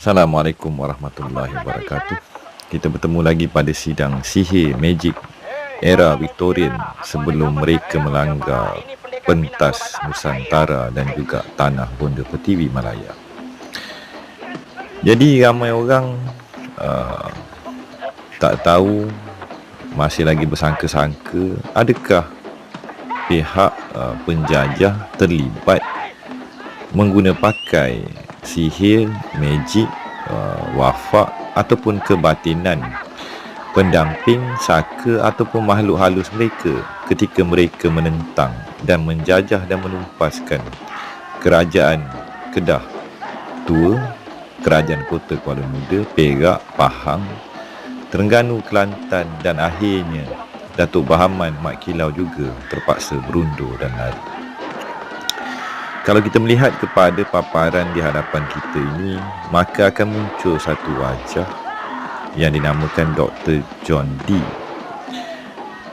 Assalamualaikum warahmatullahi wabarakatuh. Kita bertemu lagi pada sidang sihir magic era Victorian sebelum mereka melanggar pentas Nusantara dan juga tanah bonda Pertiwi Malaya. Jadi ramai orang tak tahu, masih lagi bersangka-sangka adakah pihak penjajah terlibat mengguna pakai sihir, magic, wafak ataupun kebatinan pendamping, saka ataupun makhluk halus mereka ketika mereka menentang dan menjajah dan menumpaskan kerajaan Kedah Tua, kerajaan Kota Kuala Muda, Perak, Pahang, Terengganu, Kelantan dan akhirnya Datuk Bahaman Mat Kilau juga terpaksa berundur dan lari. Kalau kita melihat kepada paparan di hadapan kita ini, maka akan muncul satu wajah yang dinamakan Dr. John Dee.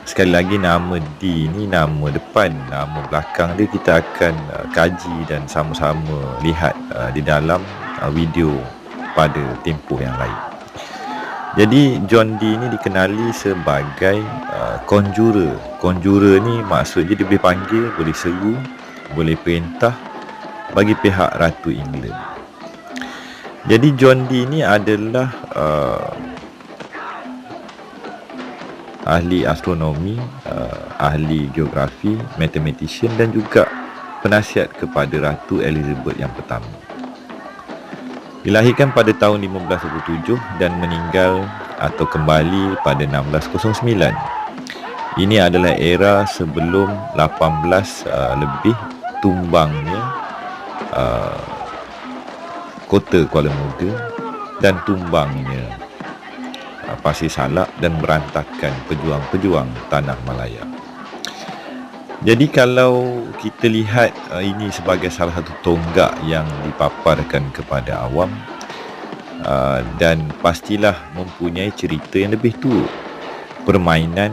Sekali lagi, nama D ni nama depan, nama belakang dia kita akan kaji dan sama-sama lihat di dalam video pada tempoh yang lain. Jadi John Dee ni dikenali sebagai conjurer. Conjurer ni maksudnya dia boleh panggil, boleh seru, boleh perintah bagi pihak Ratu England. Jadi John Dee ni adalah ahli astronomi, ahli geografi, mathematician dan juga penasihat kepada Ratu Elizabeth yang pertama. Dilahirkan pada tahun 1527 dan meninggal atau kembali pada 1609. Ini adalah era sebelum 18 lebih tumbangnya Kota Kuala Muda dan tumbangnya Pasir Salak dan berantakan pejuang-pejuang Tanah Malaya. Jadi kalau kita lihat ini sebagai salah satu tonggak yang dipaparkan kepada awam, dan pastilah mempunyai cerita yang lebih tua, permainan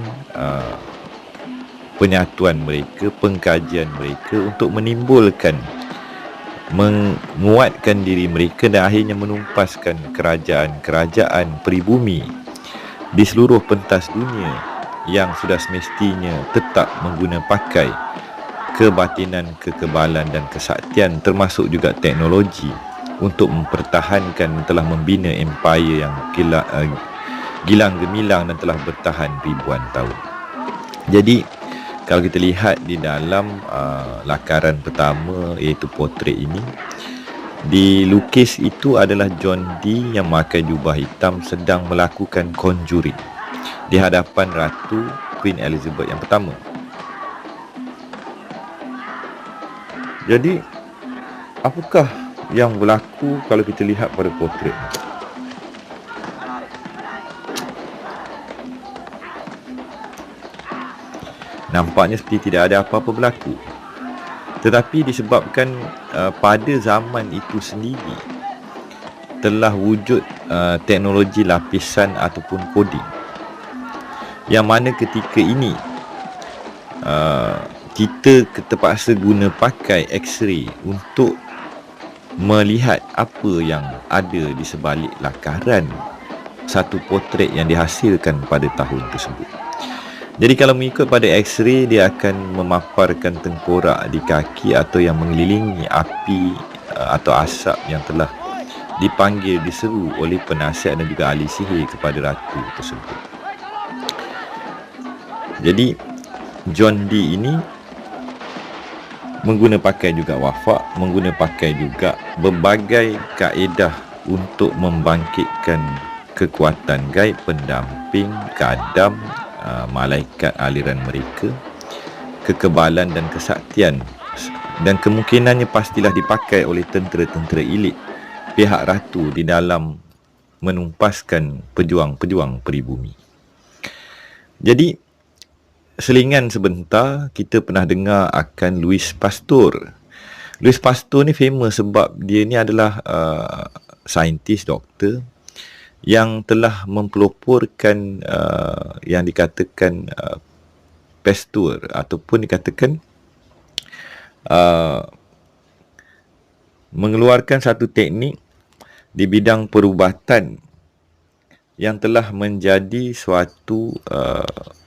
penyatuan mereka, pengkajian mereka untuk menimbulkan, menguatkan diri mereka dan akhirnya menumpaskan kerajaan-kerajaan peribumi di seluruh pentas dunia yang sudah semestinya tetap menggunakan pakai kebatinan, kekebalan dan kesaktian termasuk juga teknologi untuk mempertahankan, telah membina empire yang gilang gemilang dan telah bertahan ribuan tahun. Jadi kalau kita lihat di dalam lakaran pertama iaitu potret ini, dilukis itu adalah John Dee yang memakai jubah hitam sedang melakukan conjuring di hadapan Ratu Queen Elizabeth yang pertama. Jadi apakah yang berlaku kalau kita lihat pada potret? Nampaknya seperti tidak ada apa-apa berlaku. Tetapi disebabkan pada zaman itu sendiri telah wujud teknologi lapisan ataupun coding, yang mana ketika ini kita terpaksa guna pakai X-ray untuk melihat apa yang ada di sebalik lakaran satu potret yang dihasilkan pada tahun tersebut. Jadi kalau mengikut pada X-ray, dia akan memaparkan tengkorak di kaki atau yang mengelilingi api atau asap yang telah dipanggil, diseru oleh penasihat dan juga ahli sihir kepada ratu tersebut. Jadi John Dee ini mengguna pakai juga wafak, mengguna pakai juga berbagai kaedah untuk membangkitkan kekuatan gaib, pendamping, kadam, malaikat aliran mereka, kekebalan dan kesaktian, dan kemungkinannya pastilah dipakai oleh tentera-tentera elit pihak ratu di dalam menumpaskan pejuang-pejuang peribumi. Jadi selingan sebentar, kita pernah dengar akan Louis Pasteur. Louis Pasteur ni famous sebab dia ni adalah saintis, doktor yang telah mempeloporkan yang dikatakan Pasteur ataupun dikatakan mengeluarkan satu teknik di bidang perubatan yang telah menjadi suatu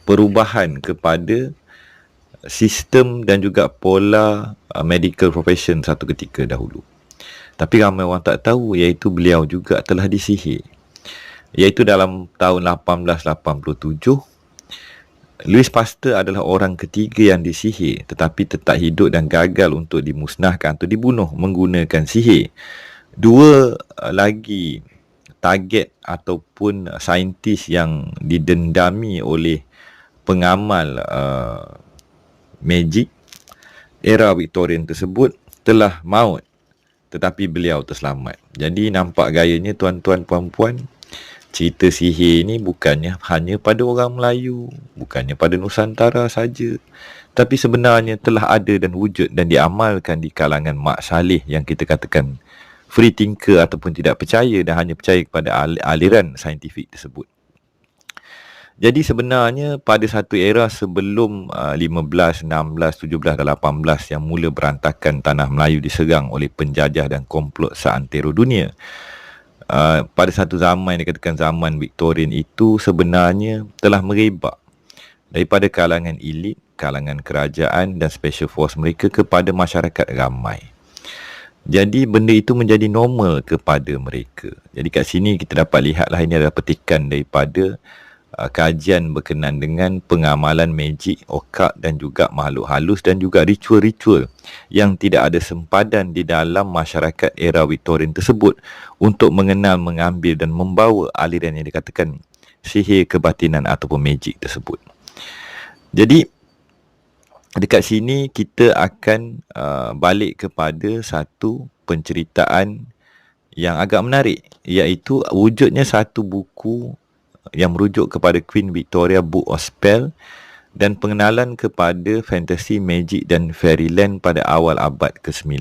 perubahan kepada sistem dan juga pola medical profession satu ketika dahulu. Tapi ramai orang tak tahu iaitu beliau juga telah disihir. Iaitu dalam tahun 1887, Louis Pasteur adalah orang ketiga yang disihir tetapi tetap hidup dan gagal untuk dimusnahkan atau dibunuh menggunakan sihir. Dua lagi target ataupun saintis yang didendami oleh pengamal magic era Victorian tersebut telah maut, tetapi beliau terselamat. Jadi nampak gayanya tuan-tuan puan-puan, cerita sihir ni bukannya hanya pada orang Melayu, bukannya pada Nusantara saja, tapi sebenarnya telah ada dan wujud dan diamalkan di kalangan mak saleh yang kita katakan free thinker ataupun tidak percaya dan hanya percaya kepada aliran saintifik tersebut. Jadi sebenarnya pada satu era sebelum 15, 16, 17 dan 18 yang mula berantakan tanah Melayu diserang oleh penjajah dan komplot seantero dunia, pada satu zaman yang dikatakan zaman Victorian itu sebenarnya telah merebak daripada kalangan elit, kalangan kerajaan dan special force mereka kepada masyarakat ramai. Jadi benda itu menjadi normal kepada mereka. Jadi kat sini kita dapat lihatlah ini adalah petikan daripada kajian berkenaan dengan pengamalan magic, occult dan juga makhluk halus dan juga ritual-ritual yang tidak ada sempadan di dalam masyarakat era Victorian tersebut untuk mengenal, mengambil dan membawa aliran yang dikatakan sihir kebatinan ataupun magic tersebut. Jadi dekat sini kita akan balik kepada satu penceritaan yang agak menarik, iaitu wujudnya satu buku yang merujuk kepada Queen Victoria Book of Spell dan pengenalan kepada fantasy, magic dan fairyland pada awal abad ke-19.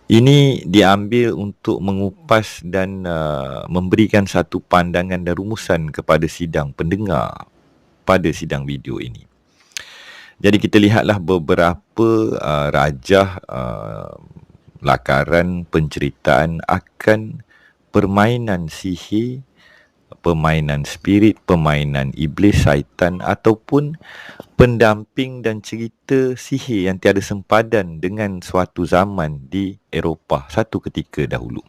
Ini diambil untuk mengupas dan memberikan satu pandangan dan rumusan kepada sidang pendengar pada sidang video ini. Jadi kita lihatlah beberapa rajah lakaran penceritaan akan permainan sihir, permainan spirit, permainan iblis, syaitan ataupun pendamping dan cerita sihir yang tiada sempadan dengan suatu zaman di Eropah satu ketika dahulu.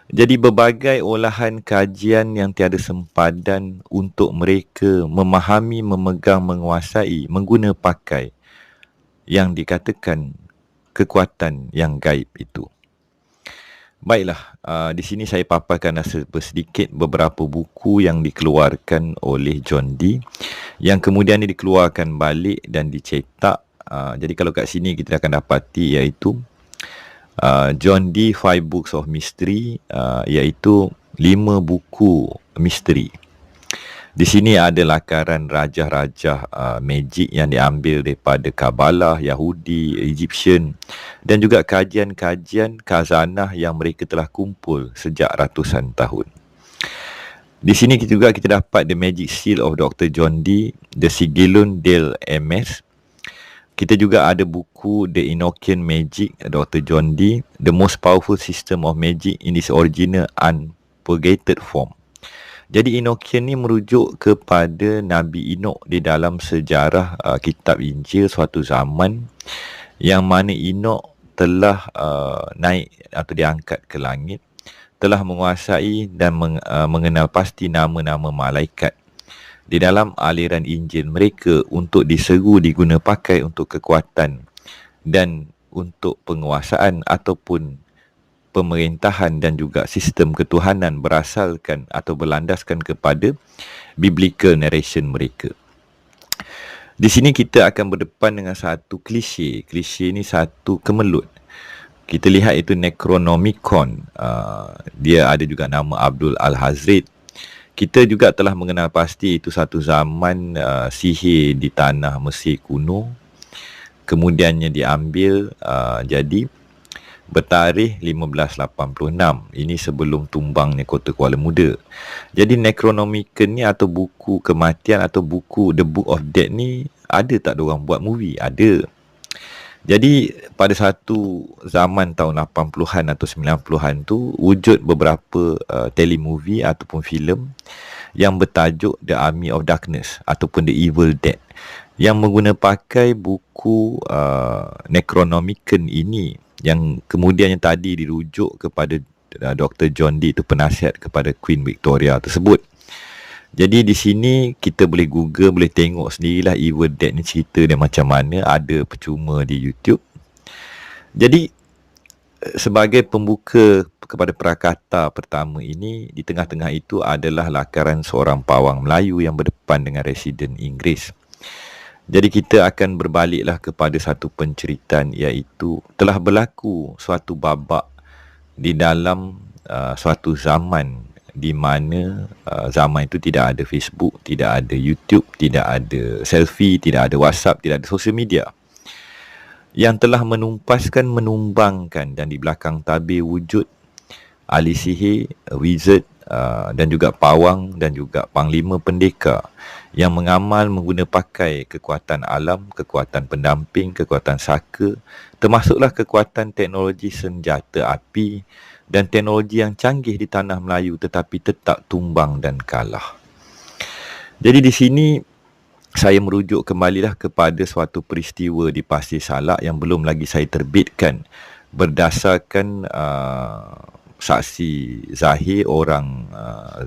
Jadi berbagai olahan kajian yang tiada sempadan untuk mereka memahami, memegang, menguasai, mengguna pakai yang dikatakan kekuatan yang gaib itu. Baiklah, di sini saya paparkan sedikit beberapa buku yang dikeluarkan oleh John Dee yang kemudian dikeluarkan balik dan dicetak. Jadi kalau kat sini kita akan dapati iaitu John Dee 5 Books of Mystery, iaitu 5 buku misteri. Di sini ada lakaran rajah-rajah magic yang diambil daripada Kabbalah, Yahudi, Egyptian dan juga kajian-kajian khazanah yang mereka telah kumpul sejak ratusan tahun. Di sini kita dapat The Magic Seal of Dr. John Dee, The Sigillum del MS. Kita juga ada buku The Enochian Magic, Dr. John Dee, The Most Powerful System of Magic in its Original Unpurgated Form. Jadi Enochian ni merujuk kepada Nabi Enoch di dalam sejarah kitab Injil suatu zaman yang mana Enoch telah naik atau diangkat ke langit, telah menguasai dan mengenal pasti nama-nama malaikat di dalam aliran Injil mereka untuk diseru, diguna pakai untuk kekuatan dan untuk penguasaan ataupun pemerintahan dan juga sistem ketuhanan berasalkan atau berlandaskan kepada biblical narration mereka. Di sini kita akan berdepan dengan satu klise. Klise ini satu kemelut. Kita lihat itu Necronomicon. Dia ada juga nama Abdul Al-Hazred. Kita juga telah mengenal pasti itu satu zaman sihir di tanah Mesir kuno. Kemudiannya diambil jadi bertarikh 1586. Ini sebelum tumbangnya kota Kuala Muda. Jadi Necronomicon ni atau buku kematian atau buku The Book of Death ni ada tak diorang buat movie? Ada. Jadi pada satu zaman tahun 80-an atau 90-an tu wujud beberapa telemovie ataupun filem yang bertajuk The Army of Darkness ataupun The Evil Dead yang menggunakan pakai buku Necronomicon ini yang kemudian yang tadi dirujuk kepada Dr. John Dee itu penasihat kepada Queen Victoria tersebut. Jadi di sini kita boleh Google, boleh tengok sendirilah Evil Dead ni cerita dia macam mana, ada percuma di YouTube. Jadi sebagai pembuka kepada prakata pertama ini, di tengah-tengah itu adalah lakaran seorang pawang Melayu yang berdepan dengan residen Inggeris. Jadi kita akan berbaliklah kepada satu penceritaan, iaitu telah berlaku suatu babak di dalam suatu zaman di mana zaman itu tidak ada Facebook, tidak ada YouTube, tidak ada selfie, tidak ada WhatsApp, tidak ada sosial media, yang telah menumpaskan, menumbangkan, dan di belakang tabir wujud ahli sihir, wizard dan juga pawang dan juga panglima pendekar yang mengamal menggunakan pakai kekuatan alam, kekuatan pendamping, kekuatan saka, termasuklah kekuatan teknologi senjata api dan teknologi yang canggih di tanah Melayu tetapi tetap tumbang dan kalah. Jadi di sini saya merujuk kembalilah kepada suatu peristiwa di Pasir Salak yang belum lagi saya terbitkan berdasarkan saksi zahir, orang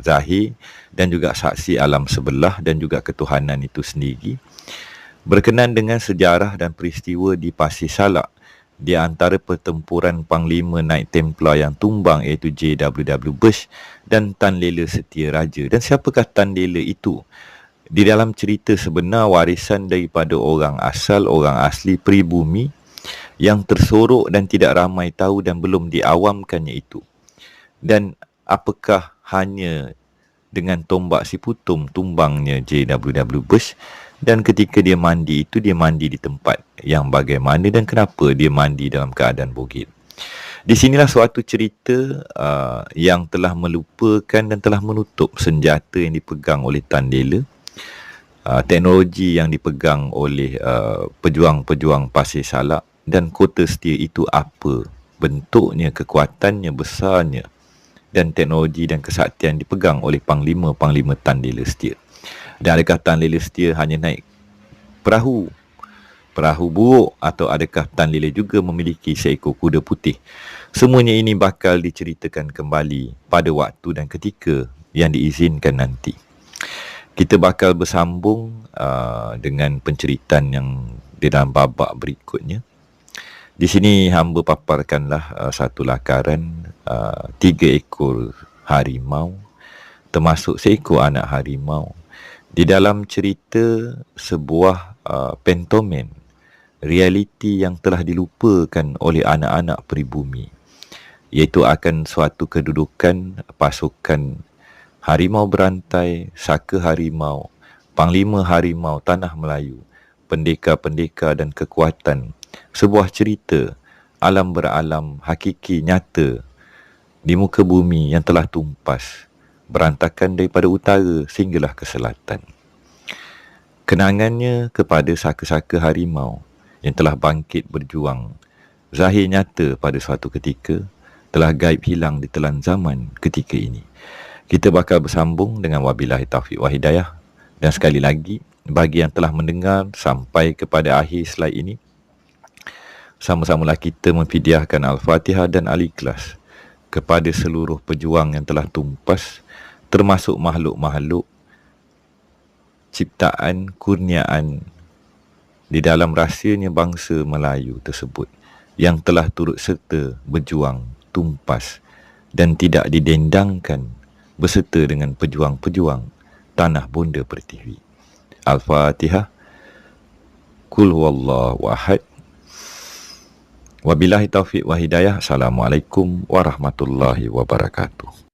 zahir dan juga saksi alam sebelah dan juga ketuhanan itu sendiri berkenaan dengan sejarah dan peristiwa di Pasir Salak di antara pertempuran Panglima Knight Templar yang tumbang, iaitu J.W.W. Bush dan Tan Lela Setia Raja. Dan siapakah Tan Lela itu? Di dalam cerita sebenar, warisan daripada orang asal, orang asli pribumi yang tersorok dan tidak ramai tahu dan belum diawamkannya itu. Dan apakah hanya dengan tombak si putum tumbangnya J.W.W. Bush, dan ketika dia mandi itu, dia mandi di tempat yang bagaimana dan kenapa dia mandi dalam keadaan bogil. Di sinilah suatu cerita yang telah melupakan dan telah menutup senjata yang dipegang oleh Tan Lela, teknologi yang dipegang oleh pejuang-pejuang Pasir Salak, dan kota setia itu apa bentuknya, kekuatannya, besarnya, dan teknologi dan kesaktian dipegang oleh panglima-panglima Tan Lela Setia. Dan adakah Tan Lela Setia hanya naik perahu buruk, atau adakah Tan Lela juga memiliki seekor kuda putih? Semuanya ini bakal diceritakan kembali pada waktu dan ketika yang diizinkan nanti. Kita bakal bersambung dengan penceritaan yang di dalam babak berikutnya. Di sini hamba paparkanlah satu lakaran 3 ekor harimau, termasuk seekor anak harimau. Di dalam cerita sebuah pantomim, realiti yang telah dilupakan oleh anak-anak pribumi, iaitu akan suatu kedudukan pasukan harimau berantai, saka harimau, panglima harimau tanah Melayu, pendekar-pendekar dan kekuatan. Sebuah cerita alam beralam, hakiki, nyata di muka bumi yang telah tumpas, berantakan daripada utara sehinggalah ke selatan. Kenangannya kepada saka-saka harimau yang telah bangkit berjuang, zahir nyata pada suatu ketika, telah gaib hilang di telan zaman ketika ini. Kita bakal bersambung dengan wabillahi taufiq wa hidayah. Dan sekali lagi, bagi yang telah mendengar sampai kepada akhir slide ini, sama-samalah kita memfidyahkan Al-Fatihah dan Al-Ikhlas kepada seluruh pejuang yang telah tumpas, termasuk makhluk-makhluk ciptaan, kurniaan di dalam rahsianya bangsa Melayu tersebut yang telah turut serta berjuang, tumpas dan tidak didendangkan beserta dengan pejuang-pejuang tanah bonda Pertiwi. Al-Fatihah. Qul huwallahu ahad. Wabillahi taufiq wa hidayah. Assalamualaikum warahmatullahi wabarakatuh.